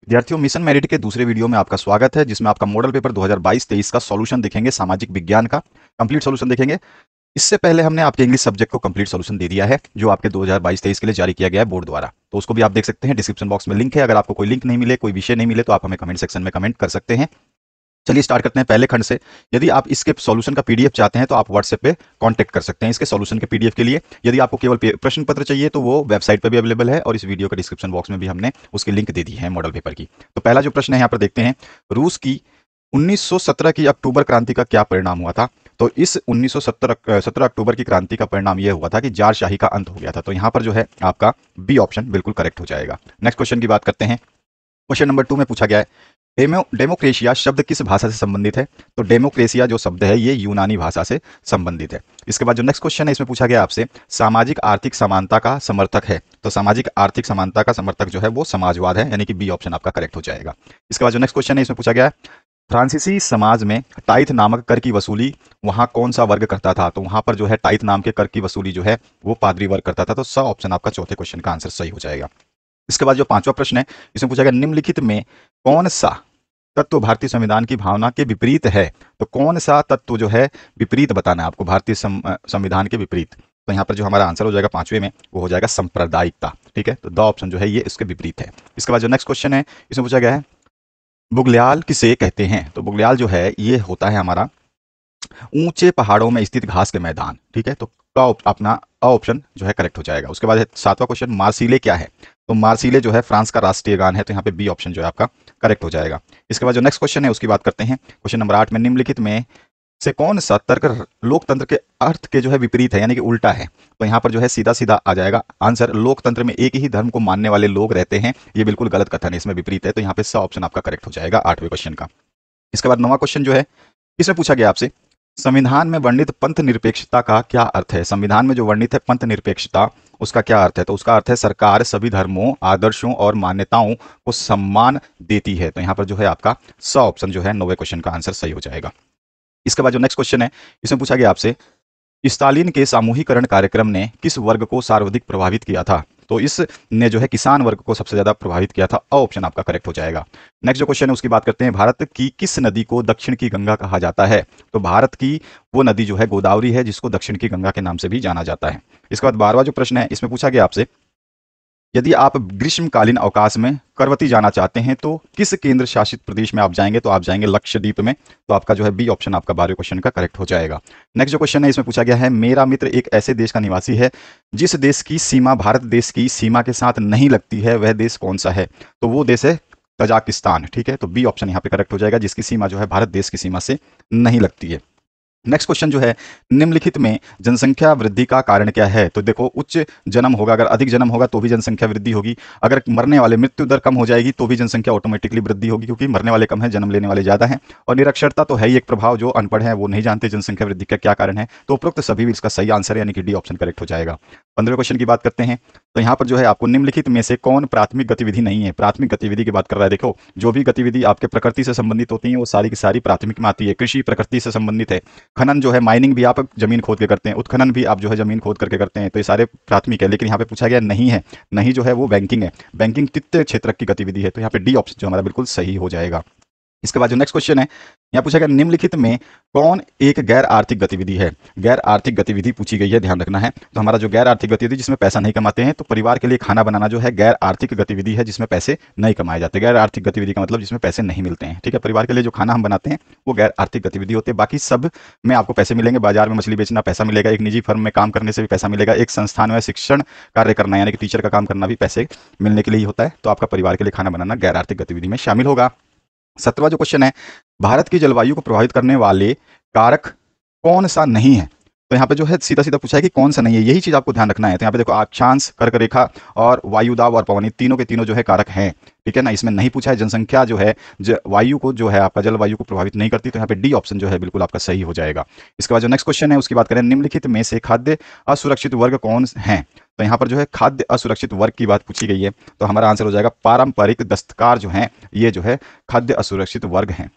विद्यार्थियों, mission merit के दूसरे वीडियो में आपका स्वागत है, जिसमें आपका मॉडल पेपर 2022-23 का सॉल्यूशन देखेंगे। सामाजिक विज्ञान का कंप्लीट सॉल्यूशन देखेंगे। इससे पहले हमने आपके इंग्लिश सब्जेक्ट को कंप्लीट सॉल्यूशन दे दिया है, जो आपके 2022-23 के लिए जारी किया गया है बोर्ड द्वारा। तो उसको भी आप देख सकते हैं, डिस्क्रिप्शन बॉक्स में लिंक है। अगर आपको कोई लिंक नहीं मिले, कोई विषय नहीं मिले, तो आप हमें कमेंट सेक्शन में कमेंट कर सकते हैं। चलिए स्टार्ट करते हैं पहले खंड से। यदि आप इसके सॉल्यूशन का पीडीएफ चाहते हैं तो आप व्हाट्सएप पे कांटेक्ट कर सकते हैं इसके सॉल्यूशन के पीडीएफ के लिए। यदि आपको केवल प्रश्न पत्र चाहिए तो वो वेबसाइट पर भी अवेलेबल है, और इस वीडियो का डिस्क्रिप्शन बॉक्स में भी हमने उसकी लिंक दे दी है मॉडल पेपर की। तो पहला जो प्रश्न है यहाँ पर देखते हैं, रूस की 1917 की अक्टूबर क्रांति का क्या परिणाम हुआ था। तो इस 1917 अक्टूबर की क्रांति का परिणाम यह हुआ था कि जारशाही का अंत हो गया था। तो यहाँ पर जो है आपका बी ऑप्शन बिल्कुल करेक्ट हो जाएगा। नेक्स्ट क्वेश्चन की बात करते हैं। क्वेश्चन नंबर 2 में पूछा गया है, डेमोक्रेशिया शब्द किस भाषा से संबंधित है। तो डेमोक्रेशिया जो शब्द है ये यूनानी भाषा से संबंधित है। इसके बाद जो नेक्स्ट क्वेश्चन है, इसमें पूछा गया आपसे, सामाजिक आर्थिक समानता का समर्थक है। तो सामाजिक आर्थिक समानता का समर्थक जो है वो समाजवाद है, यानी कि बी ऑप्शन आपका करेक्ट हो जाएगा। इसके बाद जो नेक्स्ट क्वेश्चन है, इसमें पूछा गया है, फ्रांसीसी समाज में टाइथ नामक कर की वसूली वहां कौन सा वर्ग करता था। तो वहां पर जो है टाइथ नाम के कर की वसूली जो है वो पादरी वर्ग करता था। तो स ऑप्शन आपका चौथे क्वेश्चन का आंसर सही हो जाएगा। इसके बाद जो पांचवा प्रश्न है, इसमें पूछा गया, निम्नलिखित में कौन सा तत्व भारतीय संविधान की भावना के विपरीत है। तो कौन सा तत्व जो है विपरीत बताना है आपको, भारतीय संविधान के विपरीत। तो यहाँ पर जो हमारा आंसर हो जाएगा पांचवे में, वो हो जाएगा सांप्रदायिकता। ठीक है, तो द ऑप्शन जो है ये इसके विपरीत है। इसके बाद जो नेक्स्ट क्वेश्चन है, इसमें पूछा गया है, बुग्याल किसे कहते हैं। तो बुग्याल जो है ये होता है हमारा ऊंचे पहाड़ों में स्थित घास के मैदान। ठीक है, तो अपना अ ऑप्शन जो है करेक्ट हो जाएगा। उसके बाद है सातवां क्वेश्चन, मार्सिले क्या है। तो मार्सिले जो है फ्रांस का राष्ट्रीय गान है। तो यहाँ पे बी ऑप्शन जो है आपका करेक्ट हो जाएगा। इसके बाद जो नेक्स्ट क्वेश्चन है उसकी बात करते हैं। क्वेश्चन नंबर 8 में, निम्नलिखित में से कौन सा तर्क लोकतंत्र के अर्थ के जो है विपरीत है, यानी कि उल्टा है। तो यहाँ पर जो है सीधा सीधा आ जाएगा आंसर, लोकतंत्र में एक ही धर्म को मानने वाले लोग रहते हैं। ये बिल्कुल गलत कथन है, इसमें विपरीत है। तो यहाँ पे स ऑप्शन आपका करेक्ट हो जाएगा 8वें क्वेश्चन का। इसके बाद 9वां क्वेश्चन जो है, इसमें पूछा गया आपसे, संविधान में वर्णित पंथ निरपेक्षता का क्या अर्थ है। संविधान में जो वर्णित है पंथ निरपेक्षता, उसका क्या अर्थ है। तो उसका अर्थ है सरकार सभी धर्मों, आदर्शों और मान्यताओं को सम्मान देती है। तो यहाँ पर जो है आपका स ऑप्शन जो है 9वें क्वेश्चन का आंसर सही हो जाएगा। इसके बाद जो नेक्स्ट क्वेश्चन है, इसमें पूछा गया आपसे, स्टालिन के सामूहिकरण कार्यक्रम ने किस वर्ग को सर्वाधिक प्रभावित किया था। तो इस ने जो है किसान वर्ग को सबसे ज्यादा प्रभावित किया था। अ ऑप्शन आपका करेक्ट हो जाएगा। नेक्स्ट जो क्वेश्चन है उसकी बात करते हैं, भारत की किस नदी को दक्षिण की गंगा कहा जाता है। तो भारत की वो नदी जो है गोदावरी है, जिसको दक्षिण की गंगा के नाम से भी जाना जाता है। इसके बाद 12वां जो प्रश्न है, इसमें पूछा गया आपसे, यदि आप ग्रीष्मकालीन अवकाश में करवती जाना चाहते हैं तो किस केंद्र शासित प्रदेश में आप जाएंगे। तो आप जाएंगे लक्षद्वीप में। तो आपका जो है बी ऑप्शन आपका 12वें क्वेश्चन का करेक्ट हो जाएगा। नेक्स्ट जो क्वेश्चन है, इसमें पूछा गया है, मेरा मित्र एक ऐसे देश का निवासी है जिस देश की सीमा भारत देश की सीमा के साथ नहीं लगती है, वह देश कौन सा है। तो वो देश है तजाकिस्तान। ठीक है, तो बी ऑप्शन यहाँ पे करेक्ट हो जाएगा, जिसकी सीमा जो है भारत देश की सीमा से नहीं लगती है। नेक्स्ट क्वेश्चन जो है, निम्नलिखित में जनसंख्या वृद्धि का कारण क्या है। तो देखो, उच्च जन्म होगा, अगर अधिक जन्म होगा तो भी जनसंख्या वृद्धि होगी। अगर मरने वाले मृत्यु दर कम हो जाएगी तो भी जनसंख्या ऑटोमेटिकली वृद्धि होगी, क्योंकि मरने वाले कम है, जन्म लेने वाले ज्यादा हैं। और निरक्षरता तो है ही एक प्रभाव, जो अनपढ़ है वो नहीं जानते जनसंख्या वृद्धि का क्या कारण है। तो उपरोक्त सभी भी इसका सही आंसर है, यानी कि डी ऑप्शन करेक्ट हो जाएगा। 15वें क्वेश्चन की बात करते हैं। तो यहाँ पर जो है आपको निम्नलिखित में से कौन प्राथमिक गतिविधि नहीं है। प्राथमिक गतिविधि की बात कर रहा है। देखो, जो भी गतिविधि आपके प्रकृति से संबंधित होती है वो सारी की सारी प्राथमिक में आती है। कृषि प्रकृति से संबंधित है, खनन जो है, माइनिंग भी आप जमीन खोद के करते हैं, उत्खनन भी आप जो है जमीन खोद करके करते हैं। तो ये सारे प्राथमिक है। लेकिन यहाँ पे पूछा गया नहीं है, नहीं जो है वो बैंकिंग है, बैंकिंग तृतीय क्षेत्र की गतिविधि है। तो यहाँ पे डी ऑप्शन जो हमारा बिल्कुल सही हो जाएगा। इसके बाद जो नेक्स्ट क्वेश्चन है, यहाँ पूछा गया, निम्नलिखित में कौन एक गैर आर्थिक गतिविधि है। गैर आर्थिक गतिविधि पूछी गई है, ध्यान रखना है। तो हमारा जो गैर आर्थिक गतिविधि जिसमें पैसा नहीं कमाते हैं, तो परिवार के लिए खाना बनाना जो है गैर आर्थिक गतिविधि है, जिसमें पैसे नहीं कमाए जाते। गैर आर्थिक गतिविधि का मतलब जिसमें पैसे नहीं मिलते हैं। ठीक है, परिवार के लिए जो खाना हम बनाते हैं वो गैर आर्थिक गतिविधि होती है। बाकी सब में आपको पैसे मिलेंगे। बाजार में मछली बेचना पैसा मिलेगा, एक निजी फर्म में काम करने से भी पैसा मिलेगा, एक संस्थान में शिक्षण कार्य करना यानी कि टीचर का काम करना भी पैसे मिलने के लिए ही होता है। तो आपका परिवार के लिए खाना बनाना गैर आर्थिक गतिविधि में शामिल होगा। 17वां जो क्वेश्चन है, भारत की जलवायु को प्रभावित करने वाले कारक कौन सा नहीं है। तो यहाँ पे जो है सीधा सीधा पूछा है कि कौन सा नहीं है, यही चीज आपको ध्यान रखना है। तो यहाँ पे देखो, अक्षांश, कर्क रेखा और वायुदाब और पवन, तीनों के तीनों जो है कारक हैं। ठीक है ना, इसमें नहीं पूछा है जनसंख्या जो है वायु को जो है आपका जलवायु को प्रभावित नहीं करती। तो यहाँ पे डी ऑप्शन जो है बिल्कुल आपका सही हो जाएगा। इसके बाद जो नेक्स्ट क्वेश्चन है उसकी बात करें, निम्नलिखित में से खाद्य असुरक्षित वर्ग कौन है। तो यहाँ पर जो है खाद्य असुरक्षित वर्ग की बात पूछी गई है। तो हमारा आंसर हो जाएगा पारंपरिक दस्तकार जो है, ये जो है खाद्य असुरक्षित वर्ग हैं।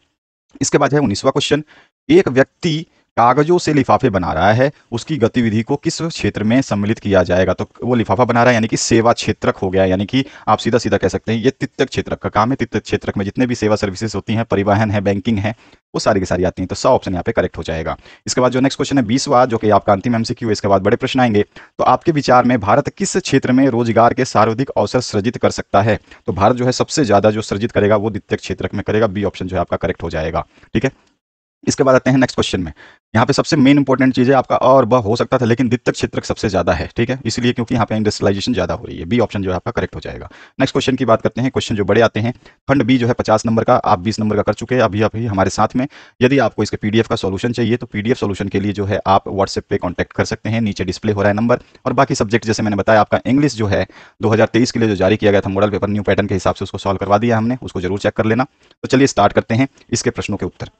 इसके बाद है 19वां क्वेश्चन, एक व्यक्ति कागजों से लिफाफे बना रहा है, उसकी गतिविधि को किस क्षेत्र में सम्मिलित किया जाएगा? तो वो लिफाफा बना रहा है यानी कि सेवा क्षेत्रक हो गया, यानी कि आप सीधा सीधा कह सकते हैं ये तृतीयक क्षेत्रक का काम है। तृतीयक क्षेत्रक में जितने भी सेवा सर्विसेज होती हैं, परिवहन है, बैंकिंग है, वो सारी की सारी आती हैं। तो 100 ऑप्शन यहाँ पे करेक्ट हो जाएगा। इसके बाद जो नेक्स्ट क्वेश्चन है 20वां, जो कि आपका अंतिम एमसीक्यू है, इसके बाद बड़े प्रश्न आएंगे। तो आपके विचार में भारत किस क्षेत्र में रोजगार के सर्वाधिक अवसर सृजित कर सकता है? तो भारत जो है सबसे ज्यादा जो सृजित करेगा वो द्वितीयक क्षेत्रक में करेगा। बी ऑप्शन जो है आपका करेक्ट हो जाएगा। ठीक है, इसके बाद आते हैं नेक्स्ट क्वेश्चन में। यहाँ पे सबसे मेन इंपॉर्टेंट चीज है आपका और ब हो सकता था, लेकिन द्वितीयक क्षेत्रक सबसे ज्यादा है। ठीक है, इसलिए क्योंकि यहाँ पे इंडस्ट्रियलाइजेशन ज्यादा हो रही है। बी ऑप्शन जो है आपका करेक्ट हो जाएगा। नेक्स्ट क्वेश्चन की बात करते हैं। क्वेश्चन जो बड़े आते हैं, खंड बी जो है 50 नंबर का, आप 20 नंबर का कर चुके हैं अभी अभी हमारे साथ में। यदि आपको इसके पीडीएफ का सॉल्यूशन चाहिए तो पीडीएफ सॉल्यूशन के लिए जो है आप व्हाट्सएप पे कॉन्टैक्ट कर सकते हैं, नीचे डिस्प्ले हो रहा है नंबर। और बाकी सब्जेक्ट जैसे मैंने बताया, आपका इंग्लिश जो है 2023 के लिए जो जारी किया गया था मॉडल पेपर न्यू पैटर्न के हिसाब से, उसको सॉल्व करवा दिया हमने, उसको जरूर चेक कर लेना। तो चलिए स्टार्ट करते हैं इसके प्रश्नों के उत्तर।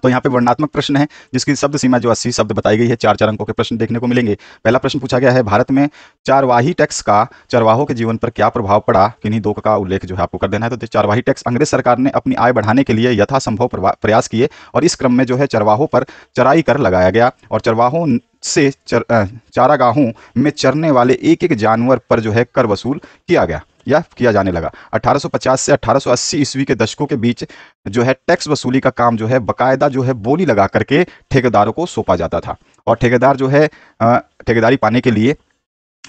तो यहाँ पे वर्णनात्मक प्रश्न है जिसकी शब्द सीमा जो 80 शब्द बताई गई है। 4 अंकों के प्रश्न देखने को मिलेंगे। पहला प्रश्न पूछा गया है, भारत में चारवाही टैक्स का चरवाहों के जीवन पर क्या प्रभाव पड़ा? किन्हीं दो का उल्लेख जो है आपको कर देना है। तो चारवाही टैक्स अंग्रेज सरकार ने अपनी आय बढ़ाने के लिए यथासंभव प्रयास किए और इस क्रम में जो है चरवाहों पर चराई कर लगाया गया और चरवाहों से चारागाहों में चरने वाले एक एक जानवर पर जो है कर वसूल किया गया या किया जाने लगा। 1850 से 1880 ईस्वी के दशकों के बीच जो है टैक्स वसूली का काम जो है बकायदा जो है बोली लगा करके ठेकेदारों को सौंपा जाता था और ठेकेदार जो है ठेकेदारी पाने के लिए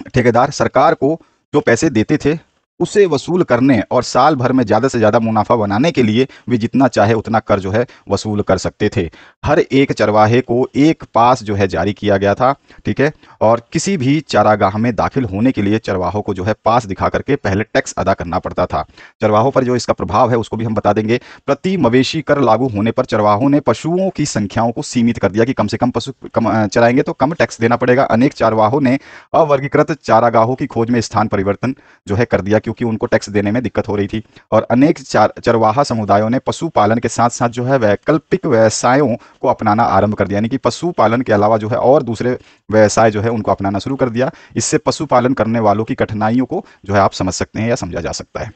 ठेकेदार सरकार को जो पैसे देते थे उसे वसूल करने और साल भर में ज़्यादा से ज़्यादा मुनाफा बनाने के लिए वे जितना चाहे उतना कर जो है वसूल कर सकते थे। हर एक चरवाहे को एक पास जो है जारी किया गया था। ठीक है, और किसी भी चारागाह में दाखिल होने के लिए चरवाहों को जो है पास दिखा करके पहले टैक्स अदा करना पड़ता था। चरवाहों पर जो इसका प्रभाव है उसको भी हम बता देंगे। प्रति मवेशी कर लागू होने पर चरवाहों ने पशुओं की संख्याओं को सीमित कर दिया कि कम से कम पशु चराएंगे तो कम टैक्स देना पड़ेगा। अनेक चरवाहों ने अवर्गीकृत चारागाहों की खोज में स्थान परिवर्तन जो है कर दिया क्योंकि उनको टैक्स देने में दिक्कत हो रही थी। और अनेक चरवाहा समुदायों ने पशुपालन के साथ साथ जो है वैकल्पिक व्यवसायों को अपनाना आरंभ कर दिया, यानी कि पशुपालन के अलावा जो है और दूसरे व्यवसाय जो है उनको अपनाना शुरू कर दिया। इससे पशुपालन करने वालों की कठिनाइयों को जो है आप समझ सकते हैं या समझा जा सकता है।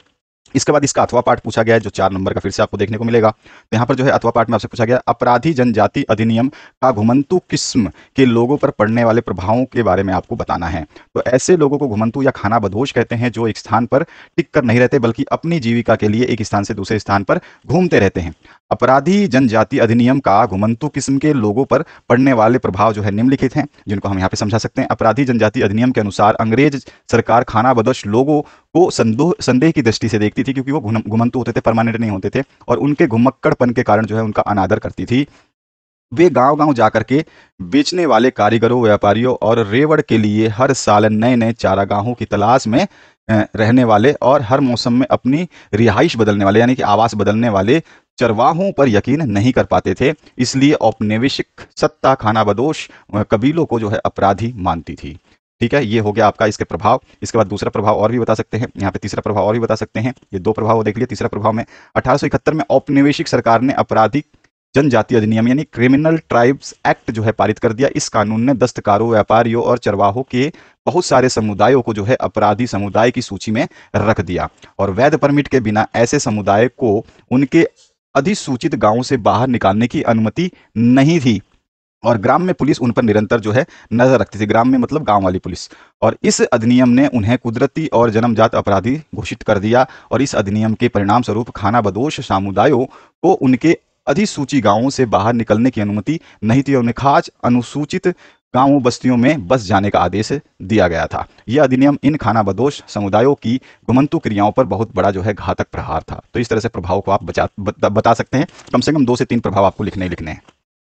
इसके बाद इसका अथवा पाठ पूछा गया है जो 4 नंबर का फिर से आपको देखने को मिलेगा। तो यहाँ पर जो है अथवा पाठ में आपसे पूछा गया अपराधी जनजाति अधिनियम का घुमंतु किस्म के लोगों पर पड़ने वाले प्रभावों के बारे में आपको बताना है। तो ऐसे लोगों को घुमंतु या खानाबदोश कहते हैं जो एक स्थान पर टिक कर नहीं रहते बल्कि अपनी जीविका के लिए एक स्थान से दूसरे स्थान पर घूमते रहते हैं। अपराधी जनजाति अधिनियम का घुमंतु किस्म के लोगों पर पड़ने वाले प्रभाव जो है निम्नलिखित हैं जिनको हम यहाँ पे समझा सकते हैं। अपराधी जनजाति अधिनियम के अनुसार अंग्रेज सरकार खानाबदोश लोगों को संदेह की दृष्टि से देखती थी क्योंकि वो घुमंतु होते थे, परमानेंट नहीं होते थे और उनके घुमक्कड़पन के कारण जो है उनका अनादर करती थी। वे गांव-गांव जाकर के बेचने वाले कारीगरों, व्यापारियों और रेवड़ के लिए हर साल नए-नए चारागाहों की तलाश में रहने वाले और हर मौसम में अपनी रिहाइश बदलने वाले यानी कि आवास बदलने वाले चरवाहों पर यकीन नहीं कर पाते थे। इसलिए औपनिवेशिक सत्ता खानाबदोश कबीलों को जो है अपराधी मानती थी। ठीक है, ये हो गया आपका इसके प्रभाव। इसके बाद दूसरा प्रभाव और भी बता सकते हैं, यहाँ पे तीसरा प्रभाव और भी बता सकते हैं। ये 2 प्रभाव देख लिया। तीसरा प्रभाव में 1871 में औपनिवेशिक सरकार ने आपराधिक जनजाति अधिनियम यानी क्रिमिनल ट्राइब्स एक्ट जो है पारित कर दिया। इस कानून ने दस्तकारों, व्यापारियों और चरवाहों के बहुत सारे समुदायों को जो है अपराधी समुदाय की सूची में रख दिया और वैध परमिट के बिना ऐसे समुदाय को उनके अधिसूचित गांवों से बाहर निकालने की अनुमति नहीं थी और ग्राम में पुलिस उन पर निरंतर जो है नजर रखती थी। ग्राम में मतलब गांव वाली पुलिस। और इस अधिनियम ने उन्हें कुदरती और जन्मजात अपराधी घोषित कर दिया और इस अधिनियम के परिणाम स्वरूप खानाबदोश समुदायों को उनके अधिसूची गांवों से बाहर निकलने की अनुमति नहीं थी और उन्हें खास अनुसूचित गांवों बस्तियों में बस जाने का आदेश दिया गया था। यह अधिनियम इन खानाबदोश समुदायों की घुमंतु क्रियाओं पर बहुत बड़ा जो है घातक प्रहार था। तो इस तरह से प्रभाव को आप बता सकते हैं। कम से कम 2 से 3 प्रभाव आपको लिखने हैं।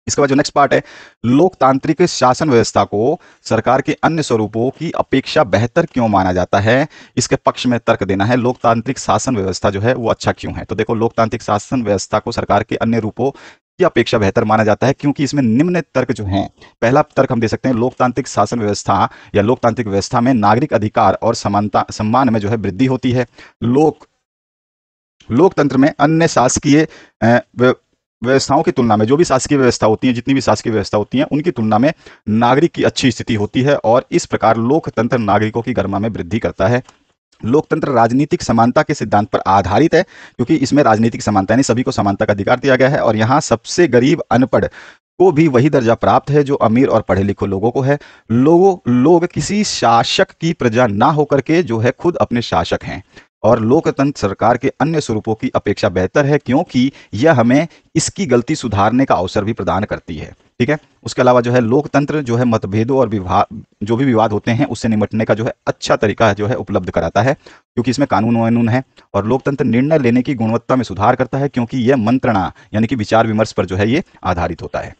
इसके बाद जो नेक्स्ट पार्ट है, लोकतांत्रिक शासन व्यवस्था को सरकार के अन्य स्वरूपों की अपेक्षा बेहतर क्यों माना जाता है? इसके पक्ष में तर्क देना है। लोकतांत्रिक शासन व्यवस्था जो है वो अच्छा क्यों है? तो देखो, लोकतांत्रिक शासन व्यवस्था को सरकार के अन्य रूपों की अपेक्षा बेहतर माना जाता है क्योंकि इसमें निम्न तर्क जो हैं। पहला तर्क हम दे सकते हैं, लोकतांत्रिक शासन व्यवस्था या लोकतांत्रिक व्यवस्था में नागरिक अधिकार और समानता सम्मान में जो है वृद्धि होती है। लोकतंत्र में अन्य शासकीय व्यवस्थाओं की तुलना में जो भी शासकीय व्यवस्था होती है, जितनी भी शासकीय व्यवस्था होती है, उनकी तुलना में नागरिक की अच्छी स्थिति होती है और इस प्रकार लोकतंत्र नागरिकों की गरिमा में वृद्धि करता है। लोकतंत्र राजनीतिक समानता के सिद्धांत पर आधारित है क्योंकि इसमें राजनीतिक समानता यानी सभी को समानता का अधिकार दिया गया है और यहाँ सबसे गरीब, अनपढ़ को भी वही दर्जा प्राप्त है जो अमीर और पढ़े लिखे लोगों को है। लोग किसी शासक की प्रजा ना होकर के जो है खुद अपने शासक हैं, और लोकतंत्र सरकार के अन्य स्वरूपों की अपेक्षा बेहतर है क्योंकि यह हमें इसकी गलती सुधारने का अवसर भी प्रदान करती है। ठीक है। उसके अलावा जो है लोकतंत्र जो है मतभेदों और विवाद, जो भी विवाद होते हैं उससे निपटने का जो है अच्छा तरीका जो है उपलब्ध कराता है, क्योंकि इसमें कानून वानून है। और लोकतंत्र निर्णय लेने की गुणवत्ता में सुधार करता है क्योंकि यह मंत्रणा यानी कि विचार विमर्श पर जो है ये आधारित होता है।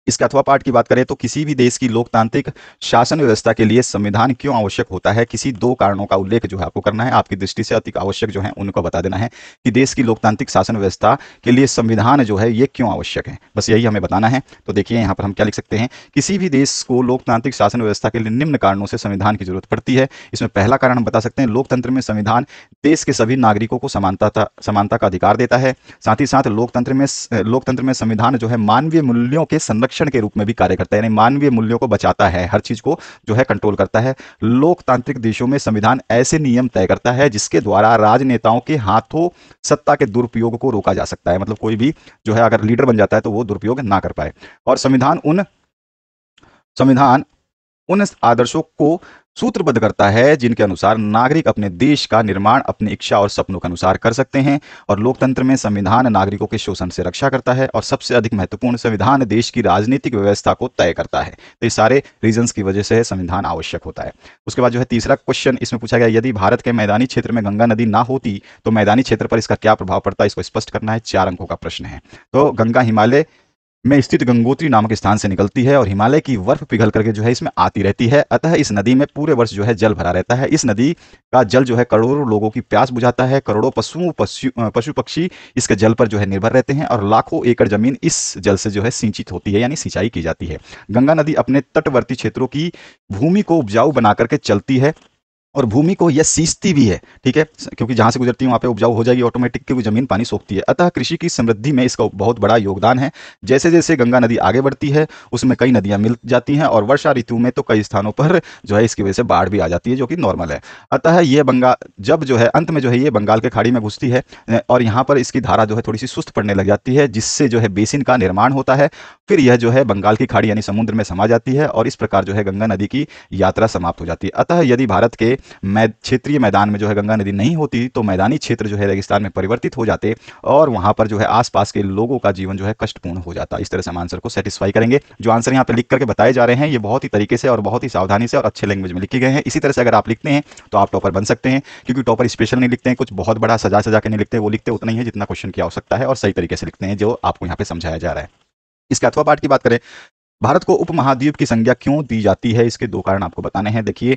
इसके अथवा पाठ की बात करें तो किसी भी देश की लोकतांत्रिक शासन व्यवस्था के लिए संविधान क्यों आवश्यक होता है, किसी दो कारणों का उल्लेख जो है आपको करना है, आपकी दृष्टि से अति आवश्यक जो है उनको बता देना है कि देश की लोकतांत्रिक शासन व्यवस्था के लिए संविधान जो है ये क्यों आवश्यक है, बस यही हमें बताना है। तो देखिए यहाँ पर हम क्या लिख सकते हैं, किसी भी देश को लोकतांत्रिक शासन व्यवस्था के लिए निम्न कारणों से संविधान की जरूरत पड़ती है। इसमें पहला कारण हम बता सकते हैं, लोकतंत्र में संविधान देश के सभी नागरिकों को समानता का अधिकार देता है। साथ ही साथ लोकतंत्र में संविधान जो है मानवीय मूल्यों के संरक्षण के रूप में भी कार्य करता है, यानी मानवीय मूल्यों को बचाता है, हर चीज को जो है कंट्रोल करता है। लोकतांत्रिक देशों में संविधान ऐसे नियम तय करता है जिसके द्वारा राजनेताओं के हाथों सत्ता के दुरुपयोग को रोका जा सकता है, मतलब कोई भी जो है अगर लीडर बन जाता है तो वो दुरुपयोग ना कर पाए। और संविधान उन आदर्शों को सूत्रबद्ध करता है जिनके अनुसार नागरिक अपने देश का निर्माण अपनी इच्छा और सपनों के अनुसार कर सकते हैं। और लोकतंत्र में संविधान नागरिकों के शोषण से रक्षा करता है, और सबसे अधिक महत्वपूर्ण, संविधान देश की राजनीतिक व्यवस्था को तय करता है। तो ये सारे रीजंस की वजह से संविधान आवश्यक होता है। उसके बाद जो है तीसरा क्वेश्चन इसमें पूछा गया, यदि भारत के मैदानी क्षेत्र में गंगा नदी ना होती तो मैदानी क्षेत्र पर इसका क्या प्रभाव पड़ता है, इसको स्पष्ट करना है। 4 अंकों का प्रश्न है। तो गंगा हिमालय में स्थित गंगोत्री नामक स्थान से निकलती है और हिमालय की बर्फ पिघल करके जो है इसमें आती रहती है। अतः इस नदी में पूरे वर्ष जो है जल भरा रहता है। इस नदी का जल जो है करोड़ों लोगों की प्यास बुझाता है। करोड़ों पशु पक्षी इसके जल पर जो है निर्भर रहते हैं, और लाखों एकड़ जमीन इस जल से जो है सिंचित होती है, यानी सिंचाई की जाती है। गंगा नदी अपने तटवर्ती क्षेत्रों की भूमि को उपजाऊ बना करके चलती है, और भूमि को यह सींचती भी है। ठीक है, क्योंकि जहां से गुजरती है वहां पे उपजाऊ हो जाएगी ऑटोमेटिक, क्योंकि जमीन पानी सोखती है। अतः कृषि की समृद्धि में इसका बहुत बड़ा योगदान है। जैसे जैसे गंगा नदी आगे बढ़ती है उसमें कई नदियां मिल जाती हैं, और वर्षा ऋतु में तो कई स्थानों पर जो है इसकी वजह से बाढ़ भी आ जाती है, जो कि नॉर्मल है। अतः ये बंगाल जब जो है अंत में जो है ये बंगाल के खाड़ी में घुसती है, और यहाँ पर इसकी धारा जो है थोड़ी सी सुस्त पड़ने लग जाती है, जिससे जो है बेसिन का निर्माण होता है। फिर यह जो है बंगाल की खाड़ी यानी समुद्र में समा जाती है, और इस प्रकार जो है गंगा नदी की यात्रा समाप्त हो जाती है। अतः यदि भारत के क्षेत्रीय मैदान में जो है गंगा नदी नहीं होती तो मैदानी क्षेत्र जो है रेगिस्तान में परिवर्तित हो जाते, और वहां पर जो है आसपास के लोगों का जीवन जो है कष्टपूर्ण हो जाता। इस तरह से हम आंसर को सेटिस्फाई करेंगे। जो आंसर यहाँ पे लिख करके बताए जा रहे हैं ये बहुत ही तरीके से और बहुत ही सावधानी से और अच्छे लैंग्वेज में लिखे गए हैं। इसी तरह से अगर आप लिखते हैं तो आप टॉपर बन सकते हैं, क्योंकि टॉपर स्पेशल नहीं लिखते हैं, कुछ बहुत बड़ा सजा सजा के नहीं लिखते, वो लिखते उतना ही है जितना क्वेश्चन की आवश्यकता है, और सही तरीके से लिखते हैं जो आपको यहाँ पे समझाया जा रहा है। इसके अथवा पाठ की बात करें, भारत को उपमहाद्वीप की संज्ञा क्यों दी जाती है, इसके 2 कारण आपको बताने हैं। देखिए,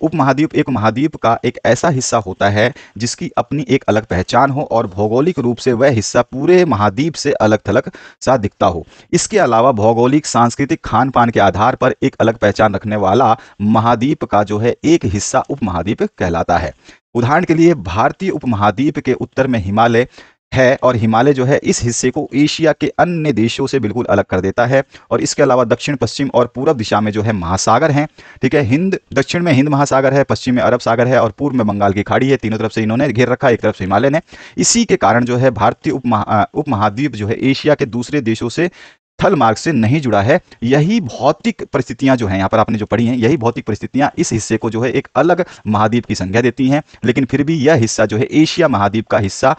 उपमहाद्वीप एक महाद्वीप का एक ऐसा हिस्सा होता है जिसकी अपनी एक अलग पहचान हो और भौगोलिक रूप से वह हिस्सा पूरे महाद्वीप से अलग थलग सा दिखता हो। इसके अलावा भौगोलिक सांस्कृतिक खान पान के आधार पर एक अलग पहचान रखने वाला महाद्वीप का जो है एक हिस्सा उपमहाद्वीप कहलाता है। उदाहरण के लिए भारतीय उपमहाद्वीप के उत्तर में हिमालय है, और हिमालय जो है इस हिस्से को एशिया के अन्य देशों से बिल्कुल अलग कर देता है। और इसके अलावा दक्षिण पश्चिम और पूर्व दिशा में जो है महासागर हैं। ठीक है, दक्षिण में हिंद महासागर है, पश्चिम में अरब सागर है, और पूर्व में बंगाल की खाड़ी है। तीनों तरफ से इन्होंने घेर रखा है, एक तरफ से हिमालय ने। इसी के कारण जो है भारतीय उपमहाद्वीप जो है एशिया के दूसरे देशों से थल मार्ग से नहीं जुड़ा है। यही भौतिक परिस्थितियां जो हैं यहाँ पर आपने जो पढ़ी हैं, यही भौतिक परिस्थितियां इस हिस्से को जो है एक अलग महाद्वीप की संज्ञा देती हैं, लेकिन फिर भी यह हिस्सा जो है एशिया महाद्वीप का हिस्सा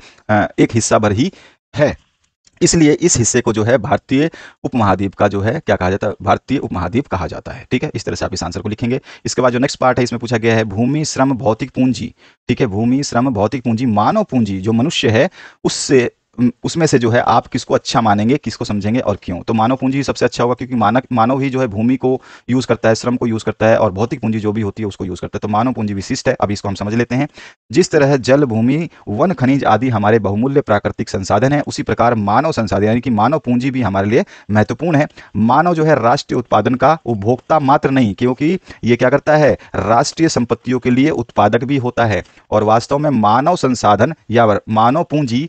एक हिस्सा भर ही है। इसलिए इस हिस्से को जो है भारतीय उपमहाद्वीप का जो है क्या कहा जाता है, भारतीय उपमहाद्वीप कहा जाता है। ठीक है, इस तरह से आप इस आंसर को लिखेंगे। इसके बाद जो नेक्स्ट पार्ट है इसमें पूछा गया है भूमि श्रम भौतिक पूंजी। ठीक है, भूमि श्रम भौतिक पूंजी, मानव पूंजी जो मनुष्य है उसमें से जो है आप किसको अच्छा मानेंगे, किसको समझेंगे और क्यों। तो मानव पूंजी ही सबसे अच्छा होगा, क्योंकि मानव ही जो है भूमि को यूज करता है, श्रम को यूज करता है, और भौतिक पूंजी जो भी होती है उसको यूज करता है। तो मानव पूंजी विशिष्ट है। अब इसको हम समझ लेते हैं। जिस तरह जल, भूमि, वन, खनिज आदि हमारे बहुमूल्य प्राकृतिक संसाधन है, उसी प्रकार मानव संसाधन यानी कि मानव पूंजी भी हमारे लिए महत्वपूर्ण है। मानव जो है राष्ट्रीय उत्पादन का उपभोक्ता मात्र नहीं, क्योंकि ये क्या करता है, राष्ट्रीय संपत्तियों के लिए उत्पादक भी होता है। और वास्तव में मानव संसाधन या मानव पूंजी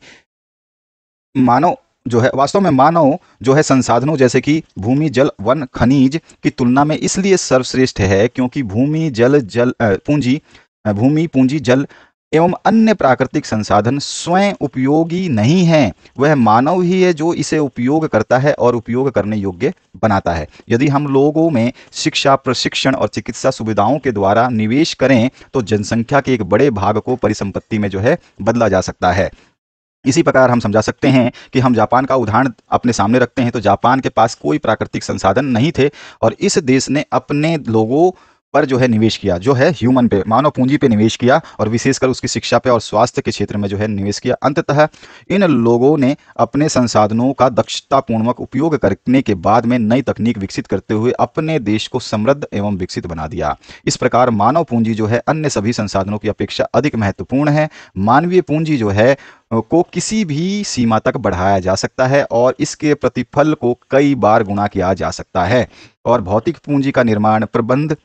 वास्तव में मानव जो है संसाधनों जैसे कि भूमि, जल, वन, खनिज की तुलना में इसलिए सर्वश्रेष्ठ है क्योंकि भूमि, पूंजी, जल एवं अन्य प्राकृतिक संसाधन स्वयं उपयोगी नहीं है, वह मानव ही है जो इसे उपयोग करता है और उपयोग करने योग्य बनाता है। यदि हम लोगों में शिक्षा, प्रशिक्षण और चिकित्सा सुविधाओं के द्वारा निवेश करें तो जनसंख्या के एक बड़े भाग को परिसंपत्ति में जो है बदला जा सकता है। इसी प्रकार हम समझा सकते हैं कि हम जापान का उदाहरण अपने सामने रखते हैं तो जापान के पास कोई प्राकृतिक संसाधन नहीं थे और इस देश ने अपने लोगों पर जो है निवेश किया, जो है ह्यूमन पे, मानव पूंजी पे निवेश किया और विशेषकर उसकी शिक्षा पे और स्वास्थ्य के क्षेत्र में जो है निवेश किया। अंततः इन लोगों ने अपने संसाधनों का दक्षतापूर्वक उपयोग करने के बाद में नई तकनीक विकसित करते हुए अपने देश को समृद्ध एवं विकसित बना दिया। इस प्रकार मानव पूंजी जो है अन्य सभी संसाधनों की अपेक्षा अधिक महत्वपूर्ण है। मानवीय पूंजी जो है को किसी भी सीमा तक बढ़ाया जा सकता है और इसके प्रतिफल को कई बार गुणा किया जा सकता है। और भौतिक पूंजी का निर्माण, प्रबंध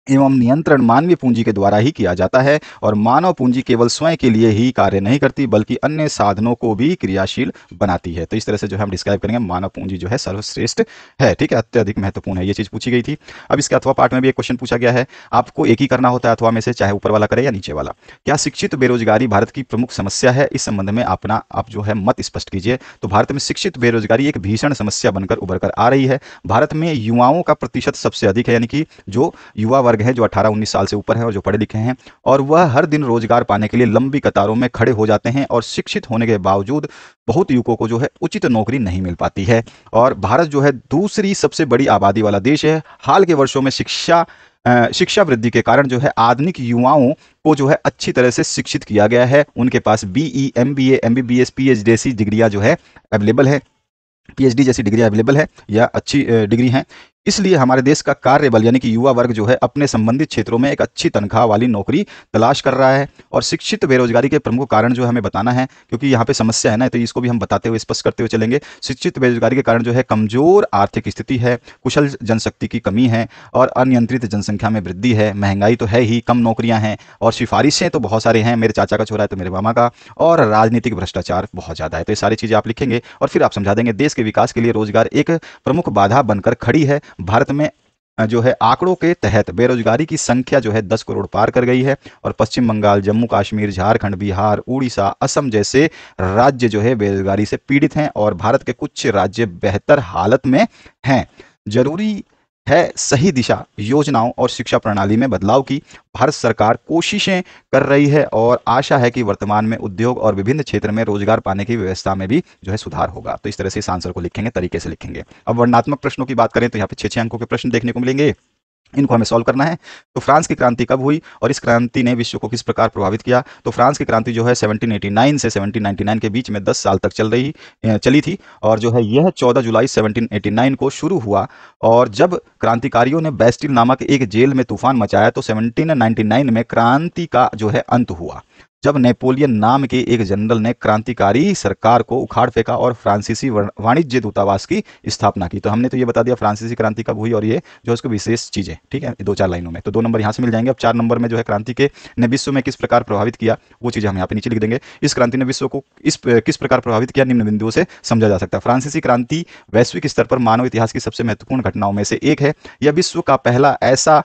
एवं नियंत्रण मानवीय पूंजी के द्वारा ही किया जाता है और मानव पूंजी केवल स्वयं के लिए ही कार्य नहीं करती बल्कि अन्य साधनों को भी क्रियाशील बनाती है। तो इस तरह से जो है हम डिस्क्राइब करेंगे मानव पूंजी जो है सर्वश्रेष्ठ है, ठीक है, अत्यधिक महत्वपूर्ण है। ये चीज पूछी गई थी। अब इसके अथवा पार्ट में भी एक क्वेश्चन पूछा गया है, आपको एक ही करना होता है अथवा में से, चाहे ऊपर वाला करे या नीचे वाला। क्या शिक्षित बेरोजगारी भारत की प्रमुख समस्या है? इस संबंध में अपना आप जो है मत स्पष्ट कीजिए। तो भारत में शिक्षित बेरोजगारी एक भीषण समस्या बनकर उभर कर आ रही है। भारत में युवाओं का प्रतिशत सबसे अधिक है, यानी कि जो युवा वर्ग है जो 18-19 साल से ऊपर है और जो पढ़े लिखे हैं, और वह हर दिन रोजगार पाने के लिए लंबी कतारों में खड़े हो जाते हैं और शिक्षित होने के बावजूद बहुत युवकों को जो है उचित नौकरी नहीं मिल पाती है। और भारत जो है दूसरी सबसे बड़ी आबादी वाला देश है। हाल के वर्षों में शिक्षा वृद्धि के कारण जो है आधुनिक युवाओं को जो है अच्छी तरह से शिक्षित किया गया है। उनके पास बीई, एमबीए, एमबीबीएस, पीएचडी जैसी डिग्रियां जो है अवेलेबल है, पीएचडी जैसी डिग्री अवेलेबल है या अच्छी डिग्री हैं। इसलिए हमारे देश का कार्यबल यानी कि युवा वर्ग जो है अपने संबंधित क्षेत्रों में एक अच्छी तनख्वाह वाली नौकरी तलाश कर रहा है। और शिक्षित बेरोजगारी के प्रमुख कारण जो हमें बताना है, क्योंकि यहाँ पे समस्या है ना, तो इसको भी हम बताते हुए स्पष्ट करते हुए चलेंगे। शिक्षित बेरोजगारी के कारण जो है कमजोर आर्थिक स्थिति है, कुशल जनशक्ति की कमी है और अनियंत्रित जनसंख्या में वृद्धि है। महंगाई तो है ही, कम नौकरियां हैं और सिफारिशें तो बहुत सारे हैं, मेरे चाचा का छोरा है तो मेरे मामा का, और राजनीतिक भ्रष्टाचार बहुत ज्यादा है। तो ये सारी चीजें आप लिखेंगे और फिर आप समझा देंगे देश के विकास के लिए रोजगार एक प्रमुख बाधा बनकर खड़ी है। भारत में जो है आंकड़ों के तहत बेरोजगारी की संख्या जो है 10 करोड़ पार कर गई है और पश्चिम बंगाल, जम्मू कश्मीर, झारखंड, बिहार, उड़ीसा, असम जैसे राज्य जो है बेरोजगारी से पीड़ित हैं और भारत के कुछ राज्य बेहतर हालत में हैं। जरूरी है सही दिशा, योजनाओं और शिक्षा प्रणाली में बदलाव की। भारत सरकार कोशिशें कर रही है और आशा है कि वर्तमान में उद्योग और विभिन्न क्षेत्र में रोजगार पाने की व्यवस्था में भी जो है सुधार होगा। तो इस तरह से इस आंसर को लिखेंगे, तरीके से लिखेंगे। अब वर्णनात्मक प्रश्नों की बात करें तो यहाँ पे 6 अंकों के प्रश्न देखने को मिलेंगे, इनको हमें सॉल्व करना है। तो फ्रांस की क्रांति कब हुई और इस क्रांति ने विश्व को किस प्रकार प्रभावित किया? तो फ्रांस की क्रांति जो है 1789 से 1799 के बीच में 10 साल तक चली थी और जो है यह 14 जुलाई 1789 को शुरू हुआ। और जब क्रांतिकारियों ने बेस्टिल नामक एक जेल में तूफान मचाया तो 1799 में क्रांति का जो है अंत हुआ, जब नेपोलियन नाम के एक जनरल ने क्रांतिकारी सरकार को उखाड़ फेंका और फ्रांसीसी वाणिज्य दूतावास की स्थापना की। तो हमने तो ये बता दिया फ्रांसीसी क्रांति कब हुई और ये जो उसको विशेष चीजें, ठीक है, 2-4 लाइनों में। तो 2 नंबर यहाँ से मिल जाएंगे। अब 4 नंबर में जो है क्रांति के ने विश्व में किस प्रकार प्रभावित किया, वो चीजें हम यहाँ पे नीचे लिख देंगे। इस क्रांति ने विश्व को किस प्रकार प्रभावित किया, निम्न बिंदुओं से समझा जा सकता है। फ्रांसीसी क्रांति वैश्विक स्तर पर मानव इतिहास की सबसे महत्वपूर्ण घटनाओं में से एक है। यह विश्व का पहला ऐसा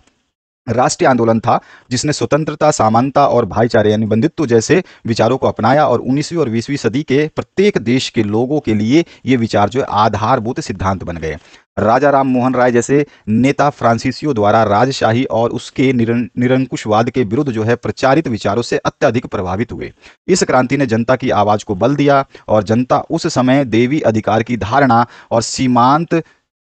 राष्ट्रीय आंदोलन था जिसने स्वतंत्रता, समानता और भाईचारे यानी बंधुत्व जैसे विचारों को अपनाया और 19वीं और 20वीं सदी के प्रत्येक देश के लोगों के लिए ये विचार जो है आधारभूत सिद्धांत बन गए। राजा राम मोहन राय जैसे नेता फ्रांसीसियों द्वारा राजशाही और उसके निरंकुशवाद के विरुद्ध जो है प्रचारित विचारों से अत्यधिक प्रभावित हुए। इस क्रांति ने जनता की आवाज को बल दिया और जनता उस समय देवी अधिकार की धारणा और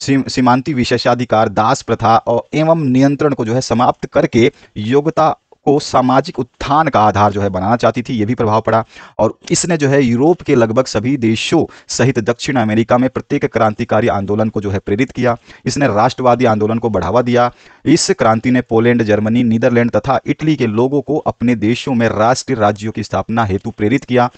सीमांती विशेषाधिकार, दास प्रथा और एवं नियंत्रण को जो है समाप्त करके योग्यता को सामाजिक उत्थान का आधार जो है बनाना चाहती थी। ये भी प्रभाव पड़ा और इसने जो है यूरोप के लगभग सभी देशों सहित दक्षिण अमेरिका में प्रत्येक क्रांतिकारी आंदोलन को जो है प्रेरित किया। इसने राष्ट्रवादी आंदोलन को बढ़ावा दिया। इस क्रांति ने पोलैंड, जर्मनी, नीदरलैंड तथा इटली के लोगों को अपने देशों में राष्ट्रीय राज्यों की स्थापना हेतु प्रेरित किया।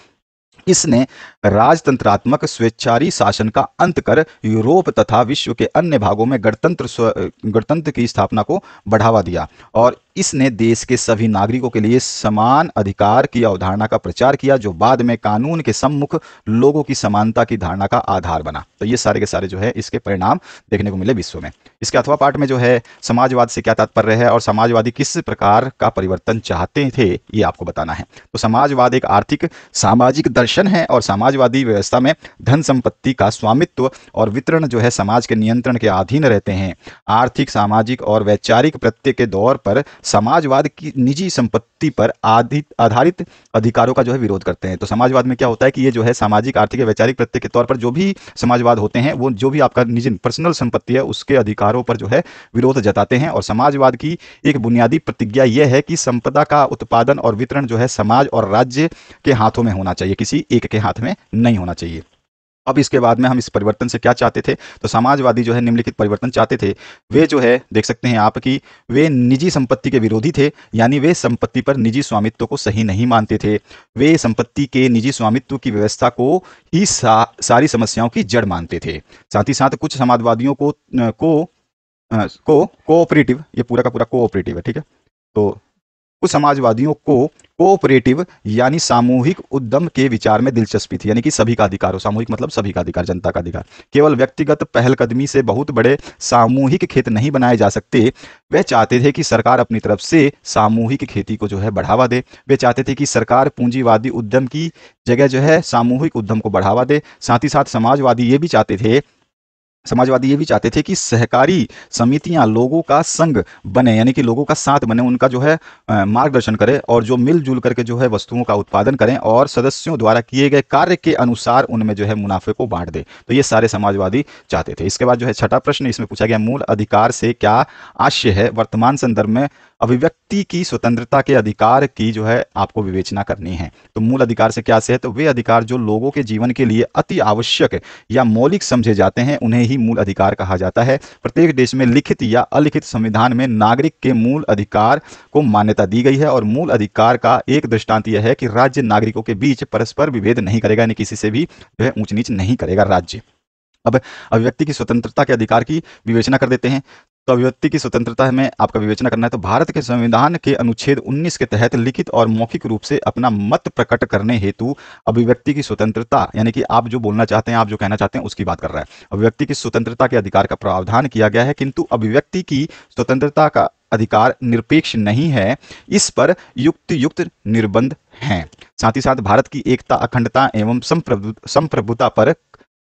इसने राजतंत्रात्मक स्वेच्छारी शासन का अंत कर यूरोप तथा विश्व के अन्य भागों में गणतंत्र की स्थापना को बढ़ावा दिया और इसने देश के सभी नागरिकों के लिए समान अधिकार की अवधारणा का प्रचार किया, जो बाद में कानून के सम्मुख लोगों की समानता की धारणा का आधार बना। तो ये सारे के सारे जो है इसके परिणाम देखने को मिले विश्व में। इसके अथवा पाठ में जो है समाजवाद से क्या तात्पर्य है और समाजवादी किस प्रकार का परिवर्तन चाहते थे, ये आपको बताना है। तो समाजवाद एक आर्थिक सामाजिक दर्शन है और समाजवादी व्यवस्था में धन संपत्ति का स्वामित्व और वितरण जो है समाज के नियंत्रण के अधीन रहते हैं। आर्थिक, सामाजिक और वैचारिक प्रत्यय के दौर पर समाजवाद की निजी संपत्ति पर आधारित अधिकारों का जो है विरोध करते हैं। तो समाजवाद में क्या होता है कि ये जो है सामाजिक, आर्थिक, वैचारिक प्रत्यय के तौर पर जो भी समाजवाद होते हैं वो जो भी आपका निजी पर्सनल संपत्ति है उसके अधिकारों पर जो है विरोध जताते हैं। और समाजवाद की एक बुनियादी प्रतिज्ञा यह है कि संपदा का उत्पादन और वितरण जो है समाज और राज्य के हाथों में होना चाहिए, किसी एक के हाथ में नहीं होना चाहिए। अब इसके बाद में हम इस परिवर्तन से क्या चाहते थे, तो समाजवादी जो है निम्नलिखित परिवर्तन चाहते थे। वे जो है देख सकते हैं आप कि वे निजी संपत्ति के विरोधी थे, यानी वे संपत्ति पर निजी स्वामित्व को सही नहीं मानते थे। वे संपत्ति के निजी स्वामित्व की व्यवस्था को ही सारी समस्याओं की जड़ मानते थे। साथ ही साथ कुछ समाजवादियों को कोऑपरेटिव, ये पूरा का पूरा कोऑपरेटिव है, ठीक है। तो कुछ समाजवादियों को कोऑपरेटिव यानी सामूहिक उद्यम के विचार में दिलचस्पी थी, यानी कि सभी का अधिकार हो। सामूहिक मतलब सभी का अधिकार, जनता का अधिकार। केवल व्यक्तिगत पहलकदमी से बहुत बड़े सामूहिक खेत नहीं बनाए जा सकते। वे चाहते थे कि सरकार अपनी तरफ से सामूहिक खेती को जो है बढ़ावा दे। वे चाहते थे कि सरकार पूंजीवादी उद्यम की जगह जो है सामूहिक उद्यम को बढ़ावा दे। साथ ही साथ समाजवादी ये भी चाहते थे कि सहकारी समितियां लोगों का संग बने, यानी कि लोगों का साथ बने, उनका जो है मार्गदर्शन करें और जो मिलजुल करके जो है वस्तुओं का उत्पादन करें और सदस्यों द्वारा किए गए कार्य के अनुसार उनमें जो है मुनाफे को बांट दे। तो ये सारे समाजवादी चाहते थे। इसके बाद जो है छठा प्रश्न, इसमें पूछा गया मूल अधिकार से क्या आशय है। वर्तमान संदर्भ में अभिव्यक्ति की स्वतंत्रता के अधिकार की जो है आपको विवेचना करनी है। तो मूल अधिकार से क्या आशय है, तो वे अधिकार जो लोगों के जीवन के लिए अति आवश्यक या मौलिक समझे जाते हैं उन्हें ही मूल अधिकार कहा जाता है। प्रत्येक देश में लिखित या अलिखित संविधान में नागरिक के मूल अधिकार को मान्यता दी गई है और मूल अधिकार का एक दृष्टांत यह है कि राज्य नागरिकों के बीच परस्पर विभेद नहीं करेगा, यानी किसी से भी जो है ऊंच नीच नहीं करेगा राज्य। अब अभिव्यक्ति की स्वतंत्रता के अधिकार की विवेचना कर देते हैं। तो अभिव्यक्ति की स्वतंत्रता में आपका विवेचना करना है। तो भारत के संविधान के अनुच्छेद 19 के तहत लिखित और मौखिक रूप से अपना मत प्रकट करने हेतु अभिव्यक्ति की स्वतंत्रता, यानी कि आप जो बोलना चाहते हैं, आप जो कहना चाहते हैं उसकी बात कर रहा है। अभिव्यक्ति की स्वतंत्रता के अधिकार का प्रावधान किया गया है, किंतु अभिव्यक्ति की स्वतंत्रता का अधिकार निरपेक्ष नहीं है, इस पर युक्त निर्बंध हैं। साथ ही साथ भारत की एकता, अखंडता एवं संप्रभुता पर